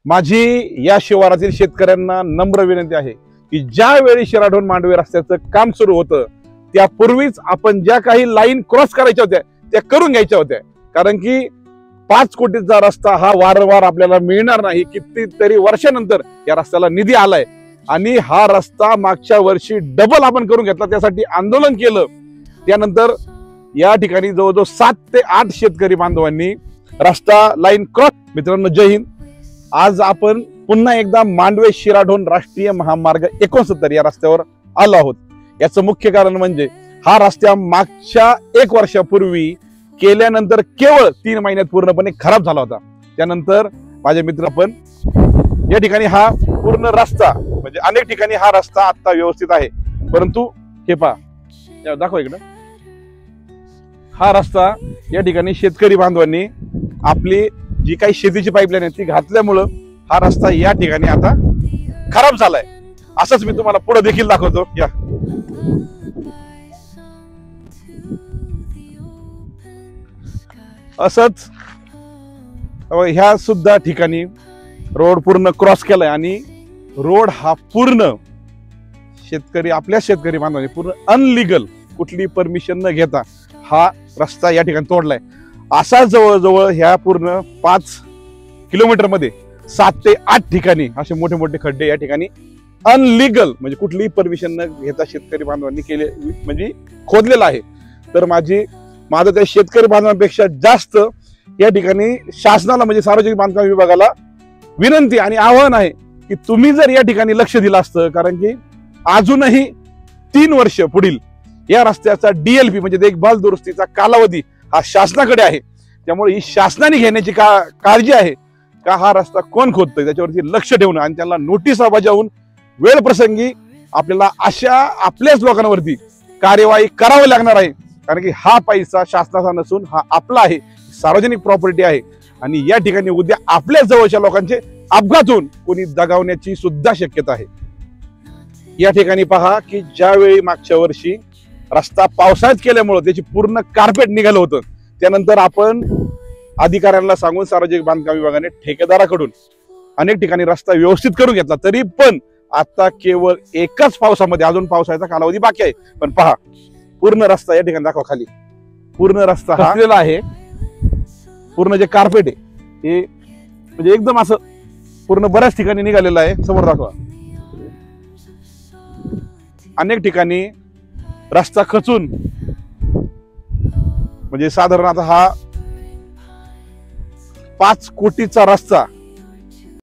माझी या शिवारातील शेतकऱ्यांना नम्र विनंती आहे की ज्यावेळी शिराढोण मांडवे रस्त्याचं काम सुरू होतं त्यापूर्वीच आपण ज्या काही लाईन क्रॉस करायच्या होत्या त्या करून घ्यायच्या होत्या, कारण की 5 कोटीचा रस्ता हा वारंवार आपल्याला मिळणार नाही। कितीतरी वर्षानंतर या रस्त्याला निधी आलाय आणि हा रस्ता मागच्या वर्षी डबल आपण करून घेतला, त्यासाठी आंदोलन केलं। त्यानंतर या ठिकाणी जवळजवळ 7 ते 8 शेतकरी बांधवांनी रस्ता लाईन क्रॉस। मित्रांनो, जय हिंद। आज आपण पुन्हा एकदा मांडवे शिराढोण राष्ट्रीय महामार्ग 69 या रस्त्यावर आलो आहोत। याचं मुख्य कारण म्हणजे हा रस्ता मागच्या 1 वर्षापूर्वी केल्यानंतर केवळ 3 महिन्यात पूर्णपणे खराब झाला होता। त्यानंतर माझे मित्र पण या ठिकाणी हा पूर्ण रस्ता म्हणजे अनेक ठिकाणी हा रस्ता आता व्यवस्थित आहे, परंतु हे पहा, दाखवा इकडं, हा रस्ता या ठिकाणी शेतकरी बांधवांनी आपली जी काही शेतीची पाईपलाईन आहे ती घातल्यामुळं हा रस्ता या ठिकाणी आता खराब झालाय। असंच मी तुम्हाला पुढे देखील दाखवतो। या असंच ह्या सुद्धा ठिकाणी रोड पूर्ण क्रॉस केलाय आणि रोड हा पूर्ण आपल्या शेतकरी बांधवांनी पूर्ण अनलिगल कुठली परमिशन न घेता हा रस्ता या ठिकाणी तोडलाय। असा जवळजवळ ह्या पूर्ण 5 किलोमीटर मध्ये 7 ते 8 ठिकाणी असे मोठे मोठे खड्डे या ठिकाणी अनलिगल म्हणजे कुठलीही परमिशन न घेता शेतकरी बांधवांनी केले म्हणजे खोदलेला आहे। तर माझं त्या शेतकरी बांधवांपेक्षा जास्त या ठिकाणी शासनाला म्हणजे सार्वजनिक बांधकाम विभागाला विनंती आणि आव्हान आहे की तुम्ही जर या ठिकाणी लक्ष दिलं असतं, कारण की अजूनही 3 वर्ष पुढील या रस्त्याचा DLP म्हणजे देखभाल दुरुस्तीचा कालावधी हा शासनाकडे आहे। त्यामुळे ही शासनाने घेण्याची काळजी आहे का हा रस्ता कोण खोदतोय त्याच्यावरती लक्ष ठेवणं आणि त्यांना नोटीसा बजावून वेळ प्रसंगी आपल्याला अशा आपल्याच लोकांवरती कार्यवाही करावी लागणार आहे, कारण की हा पैसा शासनाचा नसून हा आपला आहे, सार्वजनिक प्रॉपर्टी आहे आणि या ठिकाणी उद्या आपल्या जवळच्या लोकांचे अपघात होऊन कोणी दगावण्याची सुद्धा शक्यता आहे। या ठिकाणी पहा की ज्यावेळी मागच्या वर्षी रस्ता पावसाळ्यात केल्यामुळे त्याची पूर्ण कार्पेट निघालं होतं, त्यानंतर आपण अधिकाऱ्यांना सांगून सार्वजनिक बांधकाम विभागाने ठेकेदाराकडून अनेक ठिकाणी रस्ता व्यवस्थित करून घेतला, तरी पण आता केवळ एकाच पावसामध्ये अजून पावसाळ्याचा कालावधी बाकी आहे। पण पहा पूर्ण रस्ता या ठिकाणी दाखवा, खाली पूर्ण रस्ता हा आहे, पूर्ण जे कार्पेट आहे हे म्हणजे एकदम असं पूर्ण बऱ्याच ठिकाणी निघालेलं आहे। समोर दाखवा, अनेक ठिकाणी रस्ता खचून म्हणजे साधारण आता हा 5 कोटीचा रस्ता